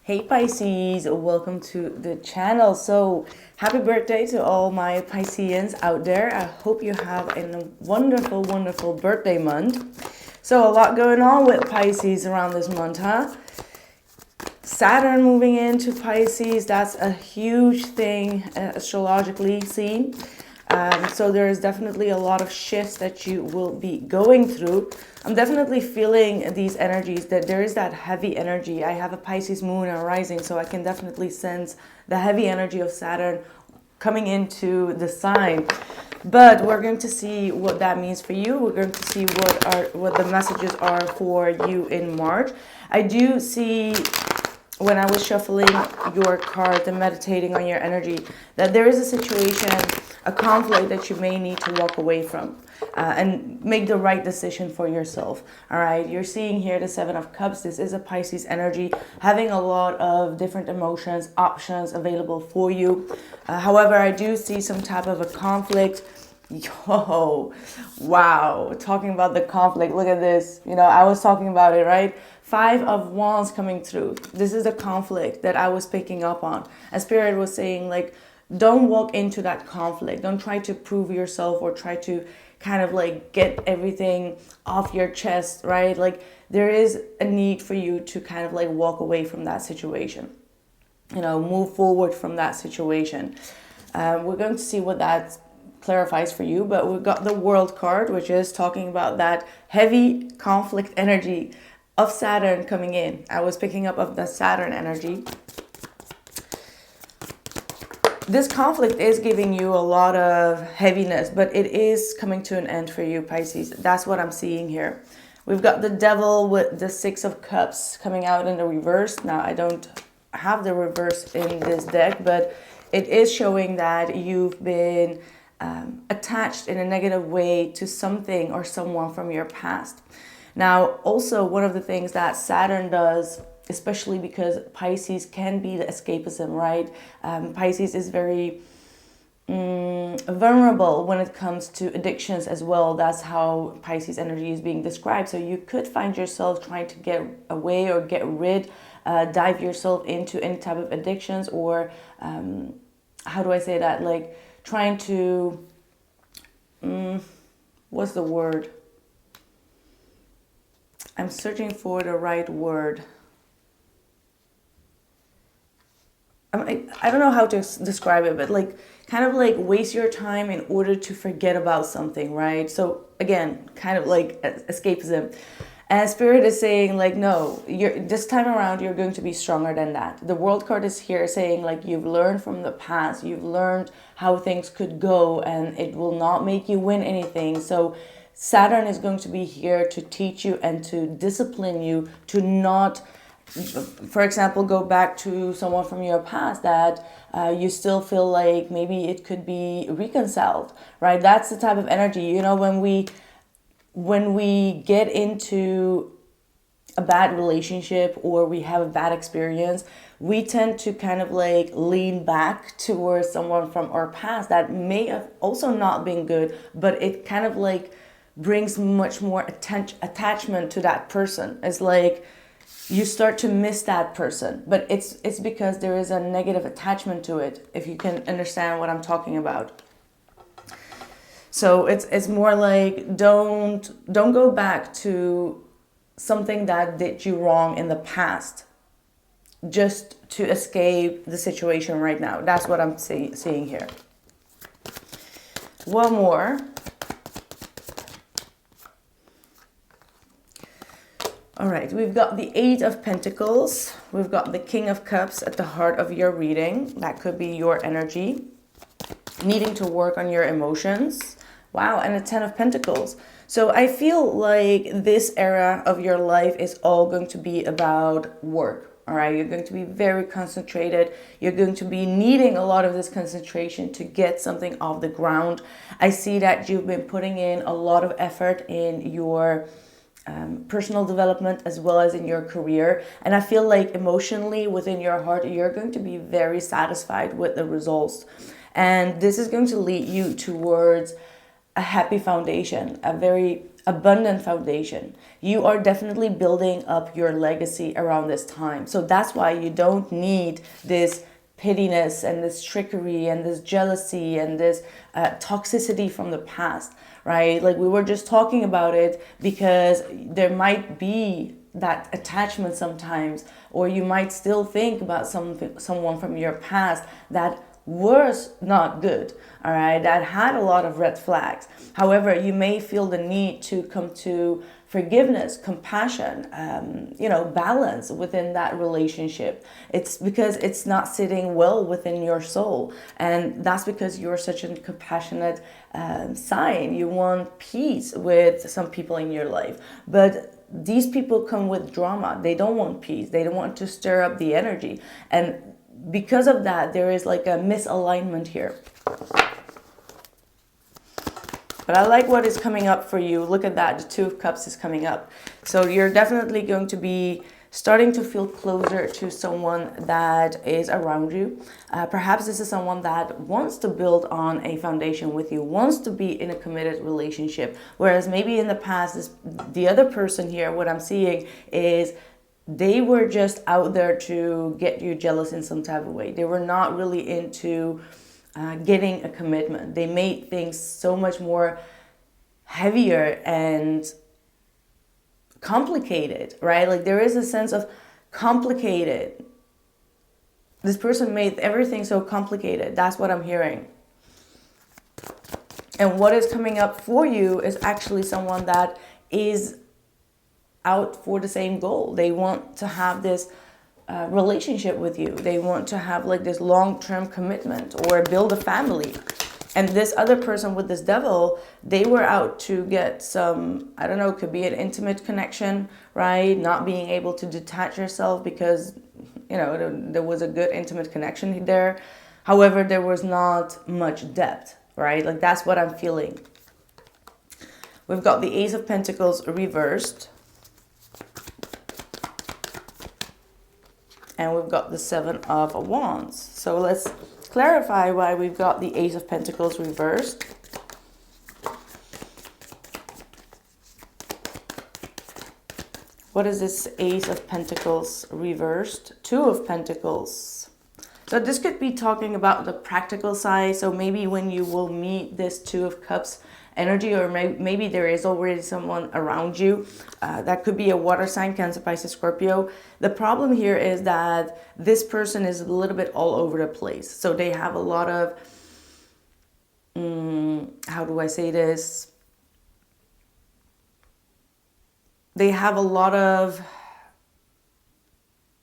Hey Pisces, welcome to the channel. So happy birthday to all my Pisceans out there. I hope you have a wonderful, wonderful birthday month. So a lot going on with Pisces around this month, huh? Saturn moving into Pisces, that's a huge thing astrologically seen. So there is definitely a lot of shifts that you will be going through. I'm definitely feeling these energies, that there is that heavy energy. I have a Pisces moon and rising, so I can definitely sense the heavy energy of Saturn coming into the sign. But we're going to see what that means for you. We're going to see what the messages are for you in March. I do see, when I was shuffling your cards and meditating on your energy, that there is a situation, a conflict that you may need to walk away from and make the right decision for yourself. All right, you're seeing here the Seven of Cups. This is a Pisces energy, having a lot of different emotions, options available for you. However, I do see some type of a conflict. Yo, wow, talking about the conflict, look at this. You know, I was talking about it, right? Five of Wands coming through. This is the conflict that I was picking up on. As Spirit was saying, like, don't walk into that conflict. Don't try to prove yourself or try to kind of like get everything off your chest, right? Like, there is a need for you to kind of like walk away from that situation. You know, move forward from that situation. We're going to see what that clarifies for you, but we've got the World card, which is talking about that heavy conflict energy of Saturn coming in. I was picking up of the Saturn energy. This conflict is giving you a lot of heaviness, but it is coming to an end for you, Pisces. That's what I'm seeing here. We've got the Devil with the Six of Cups coming out in the reverse. Now, I don't have the reverse in this deck, but it is showing that you've been attached in a negative way to something or someone from your past. Now, also, one of the things that Saturn does, especially because Pisces can be the escapism, right? Pisces is very vulnerable when it comes to addictions as well. That's how Pisces energy is being described. So you could find yourself trying to get away or get rid, dive yourself into any type of addictions, or how do I say that? Like trying to, what's the word? I'm searching for the right word. I don't know how to describe it, but like kind of like waste your time in order to forget about something, right? So again, kind of like escapism. And Spirit is saying like, no, this time around, you're going to be stronger than that. The World card is here saying like, you've learned from the past, you've learned how things could go, and it will not make you win anything. So Saturn is going to be here to teach you and to discipline you to not, for example, go back to someone from your past that you still feel like maybe it could be reconciled, right? That's the type of energy, you know, when we get into a bad relationship or we have a bad experience, we tend to kind of like lean back towards someone from our past that may have also not been good, but it kind of like brings much more attachment to that person. It's like you start to miss that person, but it's because there is a negative attachment to it, if you can understand what I'm talking about. So it's more like don't go back to something that did you wrong in the past just to escape the situation right now. That's what I'm seeing here. One more. All right, we've got the Eight of Pentacles. We've got the King of Cups at the heart of your reading. That could be your energy, needing to work on your emotions. Wow, and a Ten of Pentacles. So I feel like this era of your life is all going to be about work. All right, you're going to be very concentrated. You're going to be needing a lot of this concentration to get something off the ground. I see that you've been putting in a lot of effort in your personal development as well as in your career, and I feel like emotionally within your heart you're going to be very satisfied with the results, and this is going to lead you towards a happy foundation, a abundant foundation. You are definitely building up your legacy around this time. So that's why you don't need this pettiness and this trickery and this jealousy and this toxicity from the past, right? Like we were just talking about it because there might be that attachment sometimes, or you might still think about someone from your past that was not good, all right, that had a lot of red flags. However, you may feel the need to come to forgiveness, compassion, balance within that relationship. It's because it's not sitting well within your soul. And that's because you're such a compassionate sign. You want peace with some people in your life. But these people come with drama. They don't want peace. They don't want to stir up the energy. And because of that, there is like a misalignment here. But I like what is coming up for you. Look at that. The Two of Cups is coming up. So you're definitely going to be starting to feel closer to someone that is around you. Perhaps this is someone that wants to build on a foundation with you, wants to be in a committed relationship. Whereas maybe in the past, the other person here, what I'm seeing is they were just out there to get you jealous in some type of way. They were not really into getting a commitment. They made things so much more heavier and complicated, right? Like there is a sense of complicated. This person made everything so complicated. That's what I'm hearing. And what is coming up for you is actually someone that is out for the same goal. They want to have this relationship with you. They want to have like this long-term commitment or build a family. And this other person with this devil, they were out to get some, I don't know, could be an intimate connection, right? Not being able to detach yourself because, there was a good intimate connection there. However, there was not much depth, right? Like that's what I'm feeling. We've got the Ace of Pentacles reversed. And we've got the Seven of Wands. So let's clarify why we've got the Ace of Pentacles reversed. What is this Ace of Pentacles reversed? Two of Pentacles. So this could be talking about the practical side. So maybe when you will meet this Two of Cups energy, or maybe there is already someone around you. That could be a water sign, Cancer, Pisces, Scorpio. The problem here is that this person is a little bit all over the place. So they have a lot of, how do I say this? They have a lot of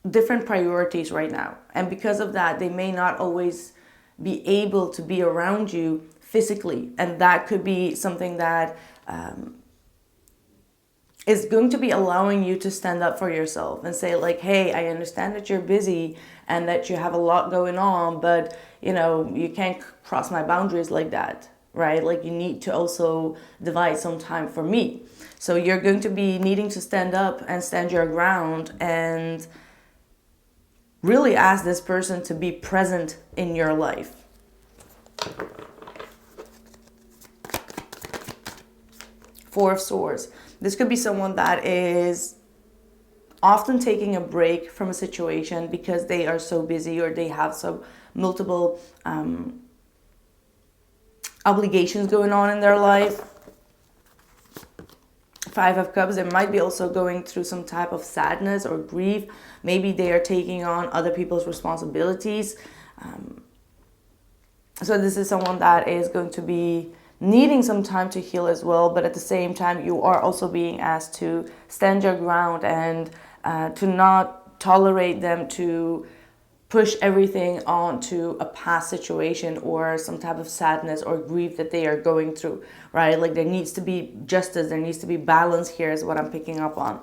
different priorities right now. And because of that, they may not always be able to be around you physically. And that could be something that is going to be allowing you to stand up for yourself and say like, hey, I understand that you're busy and that you have a lot going on, but you can't cross my boundaries like that, right? Like you need to also divide some time for me. So you're going to be needing to stand up and stand your ground and really ask this person to be present in your life. Four of Swords. This could be someone that is often taking a break from a situation because they are so busy or they have so multiple obligations going on in their life. Five of Cups, they might be also going through some type of sadness or grief. Maybe they are taking on other people's responsibilities. So this is someone that is going to be needing some time to heal as well, but at the same time you are also being asked to stand your ground and to not tolerate them to push everything onto a past situation or some type of sadness or grief that they are going through, right? Like there needs to be justice, there needs to be balance here is what I'm picking up on.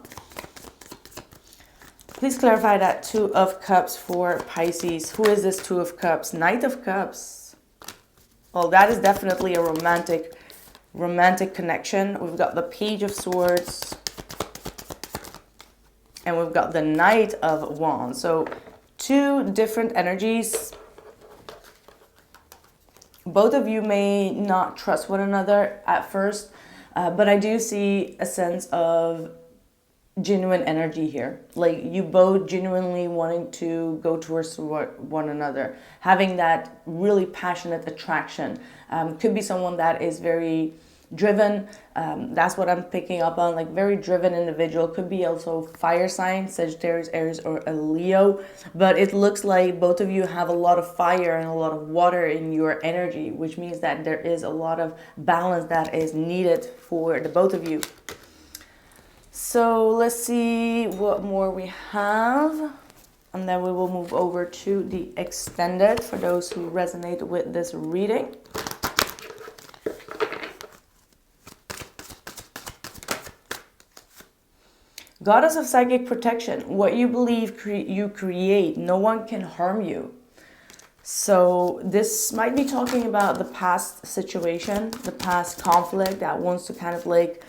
Please clarify that Two of Cups for Pisces. Who is this Two of Cups? Knight of Cups. Well, that is definitely a romantic connection. We've got the Page of Swords. And we've got the Knight of Wands. So two different energies. Both of you may not trust one another at first. But I do see a sense of genuine energy here, like you both genuinely wanting to go towards one another, having that really passionate attraction. Could be someone that is very driven. That's what I'm picking up on, like very driven individual. Could be also fire sign, Sagittarius, Aries, or a Leo. But it looks like both of you have a lot of fire and a lot of water in your energy, which means that there is a lot of balance that is needed for the both of you. So let's see what more we have, and then we will move over to the extended for those who resonate with this reading. Goddess of Psychic Protection. What you believe you create. No one can harm you. So this might be talking about the past situation, the past conflict that wants to kind of like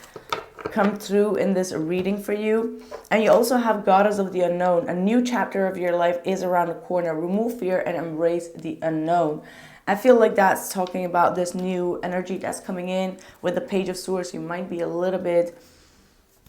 come through in this reading for you. And you also have Goddess of the Unknown. A new chapter of your life is around the corner. Remove fear and embrace the unknown. I feel like that's talking about this new energy that's coming in with the Page of Swords. You might be a little bit,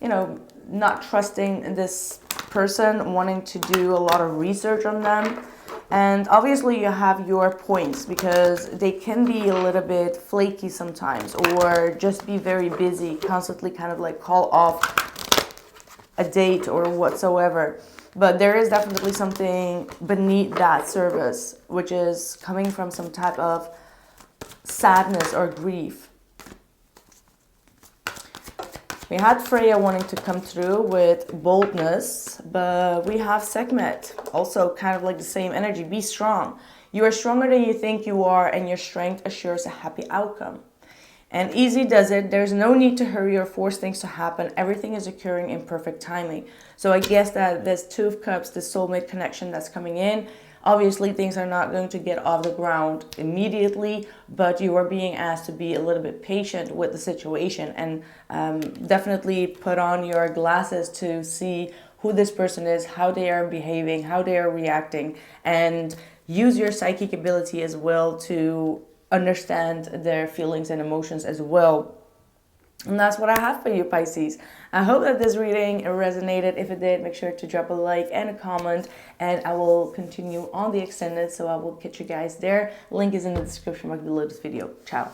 you know, not trusting this person, wanting to do a lot of research on them. And obviously you have your points, because they can be a little bit flaky sometimes, or just be very busy, constantly kind of like call off a date or whatsoever. But there is definitely something beneath that service, which is coming from some type of sadness or grief. We had Freya wanting to come through with boldness, but we have Sekhmet, also kind of like the same energy. Be strong. You are stronger than you think you are, and your strength assures a happy outcome. And easy does it. There's no need to hurry or force things to happen. Everything is occurring in perfect timing. So I guess that this Two of Cups, the soulmate connection that's coming in, obviously things are not going to get off the ground immediately, but you are being asked to be a little bit patient with the situation, and definitely put on your glasses to see who this person is, how they are behaving, how they are reacting, and use your psychic ability as well to understand their feelings and emotions as well. And that's what I have for you, Pisces. I hope that this reading resonated. If it did, make sure to drop a like and a comment, and I will continue on the extended, so I will catch you guys there. Link is in the description box below this video. Ciao.